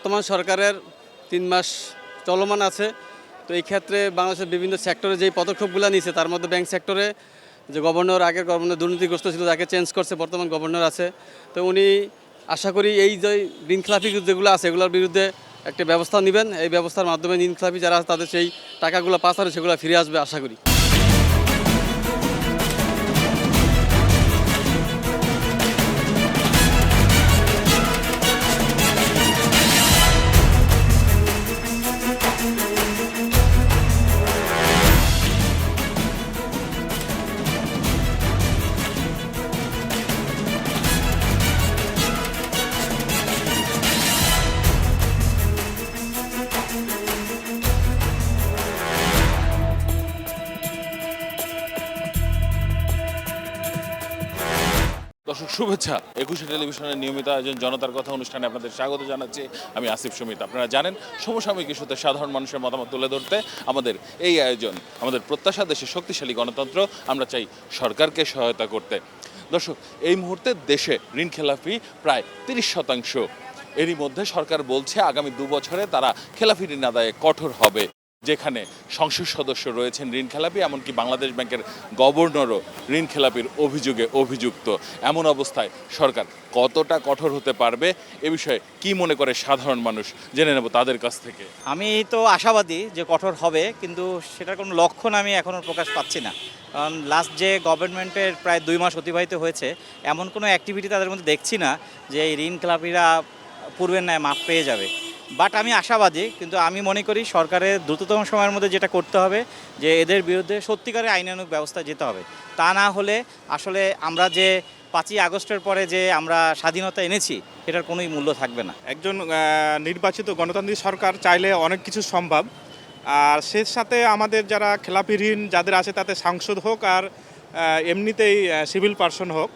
বর্তমান সরকারের ৩ মাস চলমান আছে। তো এই ক্ষেত্রে বাংলাদেশের বিভিন্ন সেক্টরে যেই পদক্ষেপগুলো নিয়েছে তার মধ্যে ব্যাংক সেক্টরে যে আগের গভর্নর দুর্নীতিগ্রস্ত ছিল, তাকে চেঞ্জ করছে, বর্তমান গভর্নর আছে। তো উনি আশা করি এই যে ঋণখেলাপি যেগুলো আছে এগুলোর বিরুদ্ধে একটা ব্যবস্থা নেবেন। এই ব্যবস্থার মাধ্যমে ঋণখেলাপি যারা আছে তাদের সেই টাকাগুলো পাস হবে, সেগুলো ফিরে আসবে আশা করি। দর্শক শুভেচ্ছা। ২১শে টেলিভিশনের নিয়মিত আয়োজন জনতার কথা অনুষ্ঠানে আপনাদের স্বাগত জানাচ্ছি। আমি আসিফ সুমিত। আপনারা জানেন সমসাময়িক ইস্যুতে সাধারণ মানুষের মতামত তুলে ধরতে আমাদের এই আয়োজন। আমাদের প্রত্যাশা দেশে শক্তিশালী গণতন্ত্র, আমরা চাই সরকারকে সহায়তা করতে। দর্শক, এই মুহূর্তে দেশে ঋণখেলাপি প্রায় ৩০%। এরই মধ্যে সরকার বলছে আগামী ২ বছরে তারা খেলাপি ঋণ আদায়ে কঠোর হবে, যেখানে সংসদ সদস্য রয়েছেন ঋণখেলাপি, এমনকি বাংলাদেশ ব্যাংকের গভর্নরও ঋণখেলাপির অভিযোগে অভিযুক্ত। এমন অবস্থায় সরকার কতটা কঠোর হতে পারবে, এ বিষয়ে কি মনে করে সাধারণ মানুষ, জেনে নেব তাদের কাছ থেকে। আমি তো আশাবাদী যে কঠোর হবে, কিন্তু সেটার কোনো লক্ষণ আমি এখনও প্রকাশ পাচ্ছি না। কারণ লাস্ট যে গভর্নমেন্টের প্রায় 2 মাস অতিবাহিত হয়েছে, এমন কোনো অ্যাক্টিভিটি তাদের মধ্যে দেখছি না যে এই ঋণখেলাপিরা পূর্বের ন্যায় মাপ পেয়ে যাবে। বাট আমি আশাবাদী, কিন্তু আমি মনে করি সরকারের দ্রুততম সময়ের মধ্যে যেটা করতে হবে যে এদের বিরুদ্ধে সত্যিকারের আইনানুগ ব্যবস্থা যেতে হবে। তা না হলে আসলে আমরা যে 5ই আগস্টের পরে যে আমরা স্বাধীনতা এনেছি এটার কোনোই মূল্য থাকবে না। একজন নির্বাচিত গণতান্ত্রিক সরকার চাইলে অনেক কিছু সম্ভব। আর সে সাথে আমাদের যারা খেলাপি ঋণ যাদের আছে তাতে সাংসদ হোক আর এমনিতেই সিভিল পার্সন হোক,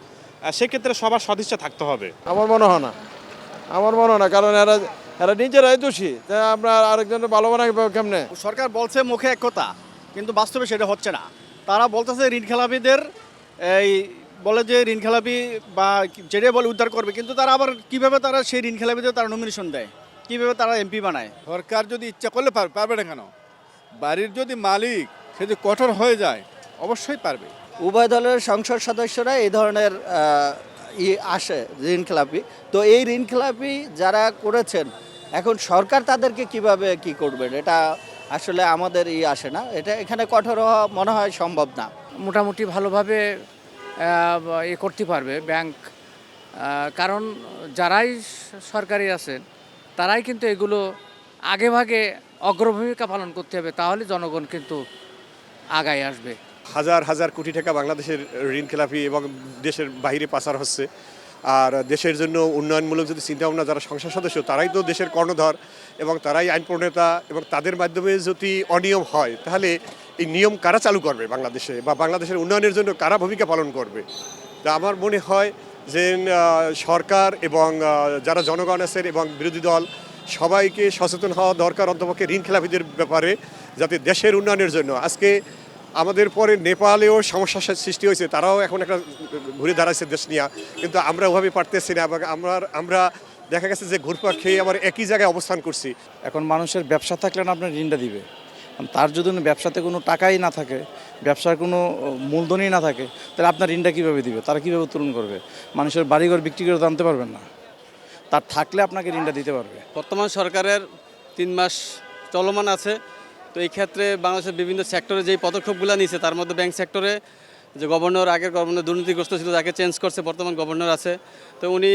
সেক্ষেত্রে সবার সদিচ্ছা থাকতে হবে। আমার মনে হয় না, কারণ এরা নিজেরাই দোষী। তাই আমরা আরেকজনের ভালো বানাবো কেমনে? সরকার বলছে মুখে এক কথা, কিন্তু বাস্তবে সেটা হচ্ছে না। তারা বলতেছে ঋণখেলাপিদের এই বলে যে ঋণখেলাপি বা যেটা বলে উদ্ধার করবে, কিন্তু তারা আবার কীভাবে তারা সেই ঋণখেলাপিদের তারা নমিনেশন দেয়, কীভাবে তারা এমপি বানায়। সরকার যদি ইচ্ছা করলে পারবে না কেন? বাড়ির যদি মালিক সে যদি কঠোর হয়ে যায় অবশ্যই পারবে। উভয় দলের সংসদ সদস্যরা এই ধরনের আসে ঋণখেলাপি। তো এই ঋণখেলাপি যারা করেছেন, এখন সরকার তাদেরকে কিভাবে কি করবেন এটা আসলে আমাদের আসে না। এটা এখানে কঠোর হওয়া মনে হয় সম্ভব না। মোটামুটি ভালোভাবে করতে পারবে ব্যাংক, কারণ যারাই সরকারি আছেন তারাই কিন্তু এগুলো আগেভাগে অগ্রভূমিকা পালন করতে হবে, তাহলে জনগণ কিন্তু আগায় আসবে। হাজার হাজার কোটি টাকা বাংলাদেশের ঋণখেলাপি এবং দেশের বাইরে পাচার হচ্ছে। আর দেশের জন্য উন্নয়নমূলক যদি চিন্তাভাবনা যারা সংসদ সদস্য, তারাই তো দেশের কর্ণধর এবং তারাই আইন প্রণেতা, এবং তাদের মাধ্যমে যদি অনিয়ম হয় তাহলে এই নিয়ম কারা চালু করবে বাংলাদেশে, বা বাংলাদেশের উন্নয়নের জন্য কারা ভূমিকা পালন করবে? তা আমার মনে হয় যে সরকার এবং যারা জনগণ আছেন এবং বিরোধী দল সবাইকে সচেতন হওয়া দরকার অন্তপক্ষে ঋণখেলাপিদের ব্যাপারে, যাতে দেশের উন্নয়নের জন্য। আজকে আমাদের পরে নেপালেও সমস্যার সৃষ্টি হয়েছে, তারাও এখন একটা ঘুরে দাঁড়াচ্ছে দেশ নিয়ে, কিন্তু আমরা ওভাবে পারতেছি না, এবং আমরা দেখা গেছে যে ঘুরপাক খেয়ে আবার একই জায়গায় অবস্থান করছি। এখন মানুষের ব্যবসা থাকলে না আপনার ঋণটা দিবে, তার যদি ব্যবসাতে কোনো টাকাই না থাকে, ব্যবসার কোনো মূলধনই না থাকে, তাহলে আপনার ঋণটা কীভাবে দিবে? তারা কীভাবে উত্তোলন করবে? মানুষের বাড়িঘর বিক্রি করে তো আনতে পারবেন না, তার থাকলে আপনাকে ঋণটা দিতে পারবে। বর্তমান সরকারের 3 মাস চলমান আছে। তো এই ক্ষেত্রে বাংলাদেশের বিভিন্ন সেক্টরে যেই পদক্ষেপগুলো নিয়েছে তার মধ্যে ব্যাংক সেক্টরে যে আগের গভর্নর দুর্নীতিগ্রস্ত ছিল, তাকে চেঞ্জ করছে, বর্তমান গভর্নর আছে। তো উনি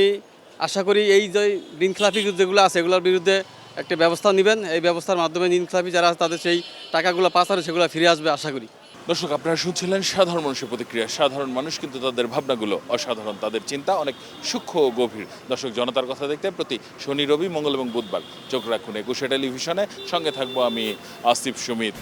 আশা করি এই যে ঋণখেলাপি যেগুলো আছে এগুলোর বিরুদ্ধে একটা ব্যবস্থা নেবেন। এই ব্যবস্থার মাধ্যমে ঋণখেলাপি যারা আছে তাদের সেই টাকাগুলো পাস হবে, সেগুলো ফিরে আসবে আশা করি। দর্শক, আপনারা শুনছিলেন সাধারণ মানুষের প্রতিক্রিয়া। সাধারণ মানুষ কিন্তু তাদের ভাবনাগুলো অসাধারণ, তাদের চিন্তা অনেক সূক্ষ্ম ও গভীর। দর্শক, জনতার কথা দেখতে প্রতি শনি, রবি, মঙ্গল এবং বুধবার চোখ রাখুন ২১শে টেলিভিশনে। সঙ্গে থাকবো আমি আসিফ সুমিত।